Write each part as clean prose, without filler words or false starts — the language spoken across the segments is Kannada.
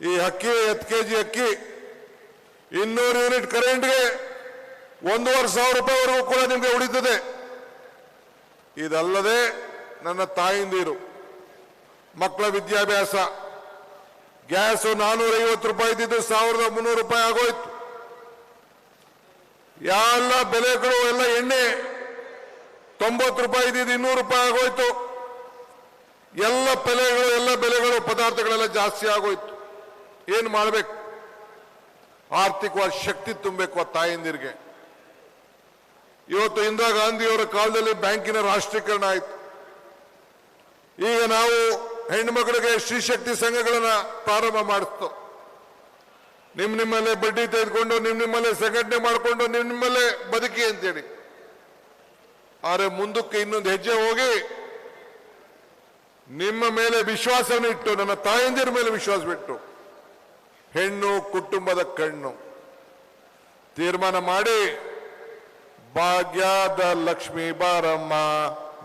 ಈ ಅಕ್ಕಿ 10 ಕೆಜಿ ಅಕ್ಕಿ 200 ಯೂನಿಟ್ ಕರೆಂಟ್ಗೆ 1,500 ರೂಪಾಯಿವರೆಗೂ ಕೂಡ ನಿಮಗೆ ಉಳಿತದೆ. ಇದಲ್ಲದೆ ನನ್ನ ತಾಯಿಂದಿರು ಮಕ್ಕಳ ವಿದ್ಯಾಭ್ಯಾಸ, ಗ್ಯಾಸ್ 450 ರೂಪಾಯಿ ಇದ್ದಿದ್ದು 1,300 ರೂಪಾಯಿ ಆಗೋಯ್ತು. ಎಲ್ಲ ಬೆಲೆಗಳು ಎಲ್ಲ ಎಣ್ಣೆ 90 ರೂಪಾಯಿ ಇದ್ದಿದ್ದು 200 ರೂಪಾಯಿ ಆಗೋಯ್ತು. ಎಲ್ಲ ಬೆಲೆಗಳು ಪದಾರ್ಥಗಳೆಲ್ಲ ಜಾಸ್ತಿ ಆಗೋಯ್ತು. ಏನು ಮಾಡಬೇಕು? ಆರ್ಥಿಕವಾಗಿ ಶಕ್ತಿ ತುಂಬಬೇಕು ಆ ತಾಯಂದಿರಿಗೆ. ಇವತ್ತು ಇಂದಿರಾ ಗಾಂಧಿಯವರ ಕಾಲದಲ್ಲಿ ಬ್ಯಾಂಕಿನ ರಾಷ್ಟ್ರೀಕರಣ ಆಯಿತು. ಈಗ ನಾವು ಹೆಣ್ಣುಮಕ್ಕಳಿಗೆ ಶ್ರೀಶಕ್ತಿ ಸಂಘಗಳನ್ನ ಪ್ರಾರಂಭ ಮಾಡಿಸ್ತು. ನಿಮ್ಮಲ್ಲೇ ಬಡ್ಡಿ ತೆಗೆದುಕೊಂಡು ನಿಮ್ಮಲ್ಲೇ ಸಂಘಟನೆ ಮಾಡಿಕೊಂಡು ನಿಮ್ಮಲ್ಲೇ ಬದುಕಿ ಅಂತೇಳಿ. ಆದರೆ ಮುಂದಕ್ಕೆ ಇನ್ನೊಂದು ಹೆಜ್ಜೆ ಹೋಗಿ ನಿಮ್ಮ ಮೇಲೆ ವಿಶ್ವಾಸವನ್ನು ಇಟ್ಟು, ನನ್ನ ತಾಯಂದಿರ ಮೇಲೆ ವಿಶ್ವಾಸವಿಟ್ಟು, ಹೆಣ್ಣು ಕುಟುಂಬದ ಕಣ್ಣು ತೀರ್ಮಾನ ಮಾಡಿ ಭಾಗ್ಯದ ಲಕ್ಷ್ಮೀ ಬಾರಮ್ಮ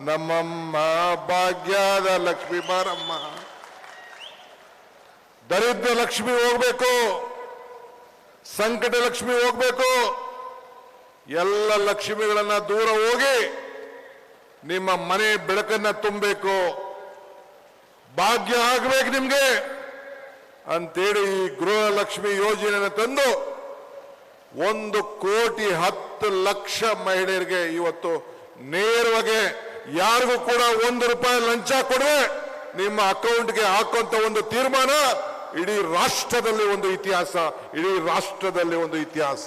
ನಮ್ಮಮ್ಮ, ಭಾಗ್ಯದ ಲಕ್ಷ್ಮೀ ಬಾರಮ್ಮ. ದರಿದ್ರ ಲಕ್ಷ್ಮಿ ಹೋಗ್ಬೇಕು, ಸಂಕಟ ಲಕ್ಷ್ಮಿ ಹೋಗ್ಬೇಕು. ಎಲ್ಲ ಲಕ್ಷ್ಮಿಗಳನ್ನ ದೂರ ಹೋಗಿ ನಿಮ್ಮ ಮನೆ ಬೆಳಕನ್ನ ತುಂಬಬೇಕು, ಭಾಗ್ಯ ಆಗ್ಬೇಕು ನಿಮ್ಗೆ ಅಂತೇಳಿ ಈ ಗೃಹಲಕ್ಷ್ಮಿ ಯೋಜನೆಯನ್ನು ತಂದು 1,10,00,000 ಮಹಿಳೆಯರಿಗೆ ಇವತ್ತು ನೇರವಾಗಿ ಯಾರಿಗೂ ಕೂಡ 1 ರೂಪಾಯಿ ಲಂಚ ಕೊಡದೆ ನಿಮ್ಮ ಅಕೌಂಟ್ಗೆ ಹಾಕುವಂತ ಒಂದು ತೀರ್ಮಾನ ಇಡೀ ರಾಷ್ಟ್ರದಲ್ಲಿ ಒಂದು ಇತಿಹಾಸ, ಇಡೀ ರಾಷ್ಟ್ರದಲ್ಲಿ ಒಂದು ಇತಿಹಾಸ.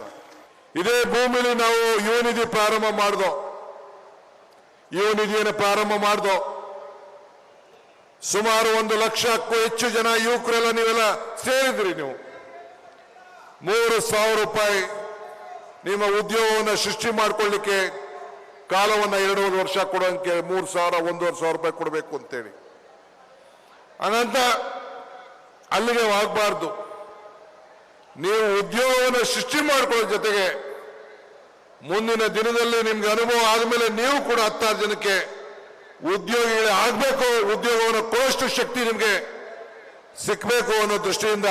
ಇದೇ ಭೂಮಿಲಿ ನಾವು ಯುವನಿಧಿ ಪ್ರಾರಂಭ ಮಾಡ್ದೋ. ಯುವನಿಧಿಯನ್ನು ಪ್ರಾರಂಭ ಮಾಡ್ದೋ. ಸುಮಾರು 1,00,000ಕ್ಕೂ ಹೆಚ್ಚು ಜನ ಯುವಕರೆಲ್ಲ ನೀವೆಲ್ಲ ಸೇರಿದ್ರಿ. ನೀವು 3,000 ರೂಪಾಯಿ ನಿಮ್ಮ ಉದ್ಯೋಗವನ್ನು ಸೃಷ್ಟಿ ಮಾಡಿಕೊಳ್ಳಿಕ್ಕೆ ಕಾಲವನ್ನು 2 ವರ್ಷ ಕೊಡೋಂಗೆ 3,000, 1,500 ರೂಪಾಯಿ ಕೊಡಬೇಕು ಅಂತೇಳಿ. ಹಾಗಂತ ಅಲ್ಲಿಗೆ ಆಗಬಾರ್ದು. ನೀವು ಉದ್ಯೋಗವನ್ನು ಸೃಷ್ಟಿ ಮಾಡಿಕೊಳ್ಳೋ ಜೊತೆಗೆ ಮುಂದಿನ ದಿನದಲ್ಲಿ ನಿಮ್ಗೆ ಅನುಭವ ಆದಮೇಲೆ ನೀವು ಕೂಡ 10 ಜನಕ್ಕೆ ಉದ್ಯೋಗಿಗಳೇ ಆಗಬೇಕು, ಉದ್ಯೋಗವನ್ನು ಕೊಡೋಷ್ಟು ಶಕ್ತಿ ನಿಮಗೆ ಸಿಕ್ಕಬೇಕು ಅನ್ನೋ ದೃಷ್ಟಿಯಿಂದ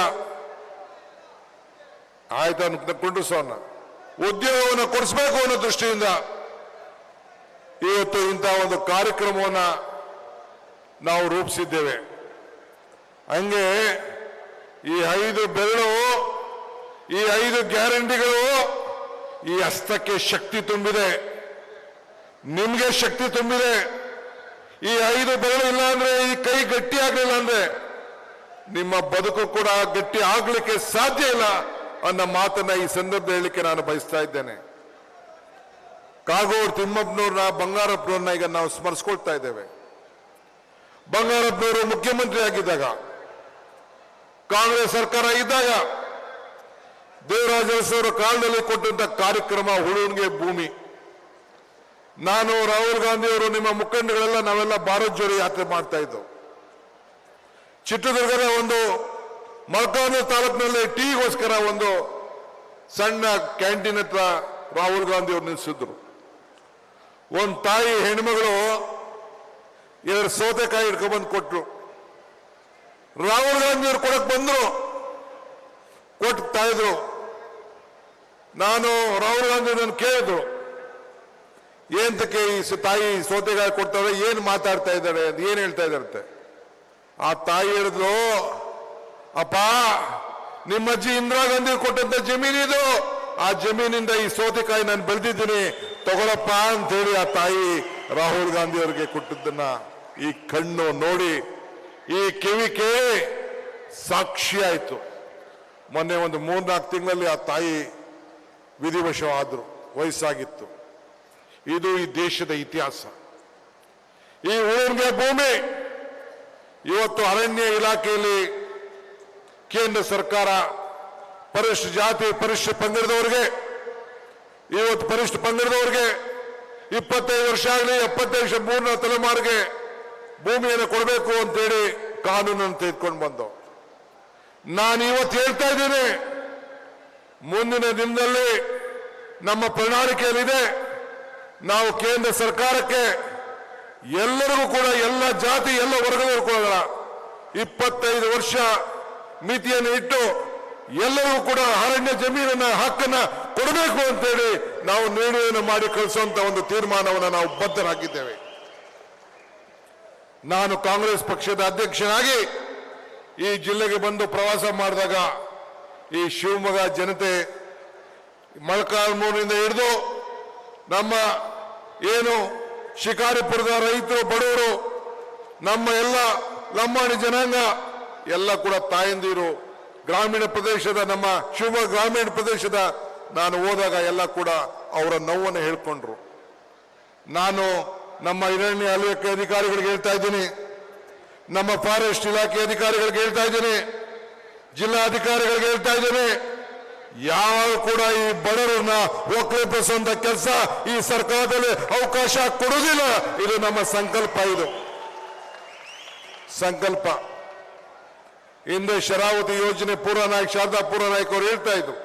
ಆಯ್ತು ಅನ್ಕೊಂಡು ಸೋನ ಉದ್ಯೋಗವನ್ನು ಕೊಡಿಸ್ಬೇಕು ಅನ್ನೋ ದೃಷ್ಟಿಯಿಂದ ಇವತ್ತು ಇಂತಹ ಒಂದು ಕಾರ್ಯಕ್ರಮವನ್ನು ನಾವು ರೂಪಿಸಿದ್ದೇವೆ. ಹಂಗೆ ಈ 5 ಬೆರಳು, ಈ 5 ಗ್ಯಾರಂಟಿಗಳು ಈ ಹಸ್ತಕ್ಕೆ ಶಕ್ತಿ ತುಂಬಿದೆ, ನಿಮ್ಗೆ ಶಕ್ತಿ ತುಂಬಿದೆ. ಈ 5 ಬೆರಳು ಇಲ್ಲ ಅಂದ್ರೆ, ಈ ಕೈ ಗಟ್ಟಿ ಆಗ್ಲಿಲ್ಲ ಅಂದ್ರೆ ನಿಮ್ಮ ಬದುಕು ಕೂಡ ಗಟ್ಟಿ ಆಗ್ಲಿಕ್ಕೆ ಸಾಧ್ಯ ಇಲ್ಲ ಅನ್ನೋ ಮಾತನ್ನ ಈ ಸಂದರ್ಭ ಹೇಳಲಿಕ್ಕೆ ನಾನು ಬಯಸ್ತಾ ಇದ್ದೇನೆ. ಕಾಗೋಡು ತಿಮ್ಮಪ್ಪನವ್ರನ್ನ, ಬಂಗಾರಪ್ಪನವ್ರನ್ನ ಈಗ ನಾವು ಸ್ಮರಿಸ್ಕೊಳ್ತಾ ಇದ್ದೇವೆ. ಬಂಗಾರಪ್ಪನವರು ಮುಖ್ಯಮಂತ್ರಿ ಆಗಿದ್ದಾಗ, ಕಾಂಗ್ರೆಸ್ ಸರ್ಕಾರ ಇದ್ದಾಗ ದೇವರಾಜ ಅರಸು ಕಾಲದಲ್ಲಿ ಕೊಟ್ಟಂತ ಕಾರ್ಯಕ್ರಮ ಹುಳುನ್ಗೆ ಭೂಮಿ. ನಾನು, ರಾಹುಲ್ ಗಾಂಧಿಯವರು, ನಿಮ್ಮ ಮುಖಂಡಗಳೆಲ್ಲ ನಾವೆಲ್ಲ ಭಾರತ್ ಜೋಡಿ ಯಾತ್ರೆ ಮಾಡ್ತಾ ಇದ್ದವು. ಚಿತ್ರದುರ್ಗದ ಒಂದು ಮೊಳಕಾಲ್ಮೂರು ತಾಲೂಕಿನಲ್ಲಿ ಟೀಗೋಸ್ಕರ ಒಂದು ಸಣ್ಣ ಕ್ಯಾಂಟೀನ್ ಹತ್ರ ರಾಹುಲ್ ಗಾಂಧಿ ಅವರು ನಿಲ್ಲಿಸಿದ್ರು. ಒಂದು ತಾಯಿ ಹೆಣ್ಮಗಳು 2 ಸೌತೆಕಾಯಿ ಹಿಡ್ಕೊಂಡ್ಬಂದು ಕೊಟ್ರು. ರಾಹುಲ್ ಗಾಂಧಿ ಅವರು ಕೊಡಕ್ ಬಂದ್ರು, ಕೊಡ್ತಾ ಇದ್ರು. ನಾನು ರಾಹುಲ್ ಗಾಂಧಿ ನನ್ನ ಕೇಳಿದ್ರು, ಏಂತಕ್ಕೆ ಈ ತಾಯಿ ಸೌತೆಕಾಯಿ ಕೊಡ್ತಾರೆ, ಏನ್ ಮಾತಾಡ್ತಾ ಇದ್ದಾರೆ, ಏನ್ ಹೇಳ್ತಾ ಇದ್ದಾರಂತೆ. ಆ ತಾಯಿ ಹೇಳಿದ್ರು, ಅಪ್ಪ ನಿಮ್ಮ ಅಜ್ಜಿ ಇಂದಿರಾ ಗಾಂಧಿ ಕೊಟ್ಟಂತ ಜಮೀನಿದು, ಆ ಜಮೀನಿಂದ ಈ ಸೌತೆಕಾಯಿ ನಾನು ಬೆಳೆದಿದ್ದೀನಿ, ತಗೊಳಪ್ಪ ಅಂತ ಹೇಳಿ ಆ ತಾಯಿ ರಾಹುಲ್ ಗಾಂಧಿ ಅವರಿಗೆ ಕೊಟ್ಟದ್ದನ್ನ ಈ ಕಣ್ಣು ನೋಡಿ, ಈ ಕಿವಿ ಕೇಳಿ ಸಾಕ್ಷಿ ಆಯ್ತು. ಮೊನ್ನೆ ಒಂದು 3-4 ತಿಂಗಳಲ್ಲಿ ಆ ತಾಯಿ ವಿಧಿವಶವಾದ್ರು, ವಯಸ್ಸಾಗಿತ್ತು. ಇದು ಈ ದೇಶದ ಇತಿಹಾಸ. ಈ ಊರಿಗೆ ಭೂಮಿ ಇವತ್ತು ಅರಣ್ಯ ಇಲಾಖೆಯಲ್ಲಿ ಕೇಂದ್ರ ಸರ್ಕಾರ ಪರಿಶಿಷ್ಟ ಜಾತಿ, ಪರಿಶಿಷ್ಟ ಪಂಗಡದವರಿಗೆ, ಇವತ್ತು ಪರಿಶಿಷ್ಟ ಪಂಗಡದವರಿಗೆ 25 ವರ್ಷ ಆಗಲಿ 75 ವರ್ಷ 3ನೇ ತಲೆಮಾರಿಗೆ ಭೂಮಿಯನ್ನು ಕೊಡಬೇಕು ಅಂತೇಳಿ ಕಾನೂನನ್ನು ತೆಗೆದುಕೊಂಡು ಬಂದು, ನಾನು ಇವತ್ತು ಹೇಳ್ತಾ ಇದ್ದೇನೆ, ಮುಂದಿನ ದಿನದಲ್ಲಿ ನಮ್ಮ ಪ್ರಣಾಳಿಕೆಯಲ್ಲಿದೆ, ನಾವು ಕೇಂದ್ರ ಸರ್ಕಾರಕ್ಕೆ ಎಲ್ಲರಿಗೂ ಕೂಡ, ಎಲ್ಲ ಜಾತಿ ಎಲ್ಲ ವರ್ಗದವರು ಕೂಡ 25 ವರ್ಷ ಮಿತಿಯನ್ನು ಇಟ್ಟು ಎಲ್ಲರಿಗೂ ಕೂಡ ಅರಣ್ಯ ಜಮೀನಿನ ಹಕ್ಕನ್ನ ಕೊಡಬೇಕು ಅಂತೇಳಿ ನಾವು ನಿರ್ಣಯವನ್ನು ಮಾಡಿ ಕಳಿಸುವಂತ ಒಂದು ತೀರ್ಮಾನವನ್ನು ನಾವು ಬದ್ಧರಾಗಿದ್ದೇವೆ. ನಾನು ಕಾಂಗ್ರೆಸ್ ಪಕ್ಷದ ಅಧ್ಯಕ್ಷನಾಗಿ ಈ ಜಿಲ್ಲೆಗೆ ಬಂದು ಪ್ರವಾಸ ಮಾಡಿದಾಗ ಈ ಶಿವಮೊಗ್ಗ ಜನತೆ ಮೊಳಕಾಲ್ಮೂರಿನಿಂದ ಹಿಡಿದು ನಮ್ಮ ಏನು ಶಿಕಾರಿಪುರದ ರೈತರು, ಬಡವರು, ನಮ್ಮ ಎಲ್ಲ ಲಂಬಾಣಿ ಜನಾಂಗ ಎಲ್ಲ ಕೂಡ ತಾಯಂದಿರು, ಗ್ರಾಮೀಣ ಪ್ರದೇಶದ ನಮ್ಮ ಶಿವಮೊಗ್ಗ ಗ್ರಾಮೀಣ ಪ್ರದೇಶದ ನಾನು ಹೋದಾಗ ಎಲ್ಲ ಕೂಡ ಅವರ ನೋವನ್ನು ಹೇಳ್ಕೊಂಡ್ರು. ನಾನು ನಮ್ಮ ಅರಣ್ಯ ಇಲಾಖೆ ಅಧಿಕಾರಿಗಳಿಗೆ ಹೇಳ್ತಾ ಇದ್ದೀನಿ, ನಮ್ಮ ಫಾರೆಸ್ಟ್ ಇಲಾಖೆ ಅಧಿಕಾರಿಗಳಿಗೆ ಹೇಳ್ತಾ ಇದ್ದೀನಿ, ಜಿಲ್ಲಾಧಿಕಾರಿಗಳಿಗೆ ಹೇಳ್ತಾ ಇದ್ದೀನಿ, ಯಾವ ಕೂಡ ಈ ಬಡವರನ್ನ ಒಕ್ಕಲೆಬ್ಬಿಸುವಂತ ಕೆಲಸ ಈ ಸರ್ಕಾರದಲ್ಲಿ ಅವಕಾಶ ಕೊಡುವುದಿಲ್ಲ. ಇದು ನಮ್ಮ ಸಂಕಲ್ಪ. ಇದು ಸಂಕಲ್ಪ. ಹಿಂದೆ ಶರಾವತಿ ಯೋಜನೆ ಪೂರ್ವನಾಯಕ್ ಶಾರದಾ ಪೂರ್ವನಾಯಕ್ ಅವರು ಹೇಳ್ತಾ ಇದ್ರು,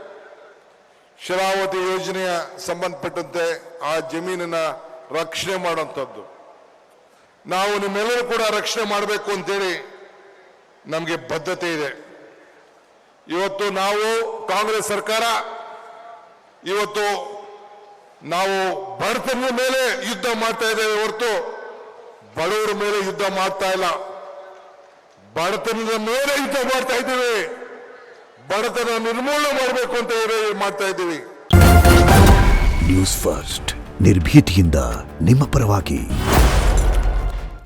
ಶರಾವತಿ ಯೋಜನೆಯ ಸಂಬಂಧಪಟ್ಟಂತೆ ಆ ಜಮೀನಿನ ರಕ್ಷಣೆ ಮಾಡುವಂಥದ್ದು. ನಾವು ನಿಮ್ಮೆಲ್ಲರೂ ಕೂಡ ರಕ್ಷಣೆ ಮಾಡಬೇಕು ಅಂತೇಳಿ ನಮಗೆ ಬದ್ಧತೆ ಇದೆ. ಇವತ್ತು ನಾವು ಕಾಂಗ್ರೆಸ್ ಸರ್ಕಾರ ಇವತ್ತು ನಾವು ಬಡತನದ ಮೇಲೆ ಯುದ್ಧ ಮಾಡ್ತಾ ಇದ್ದೇವೆ ಹೊರತು ಬಡವರ ಮೇಲೆ ಯುದ್ಧ ಮಾಡ್ತಾ ಇಲ್ಲ. ಬಡತನದ ಮೇಲೆ ಯುದ್ಧ ಮಾಡ್ತಾ ಇದ್ದೀವಿ. ಬಡತನ ನಿರ್ಮೂಲನೆ ಮಾಡಬೇಕು ಅಂತ ಮಾಡ್ತಾ ಇದ್ದೀವಿ. ನ್ಯೂಸ್ ಫಸ್ಟ್, ನಿರ್ಭೀತಿಯಿಂದ ನಿಮ್ಮ ಪರವಾಗಿ.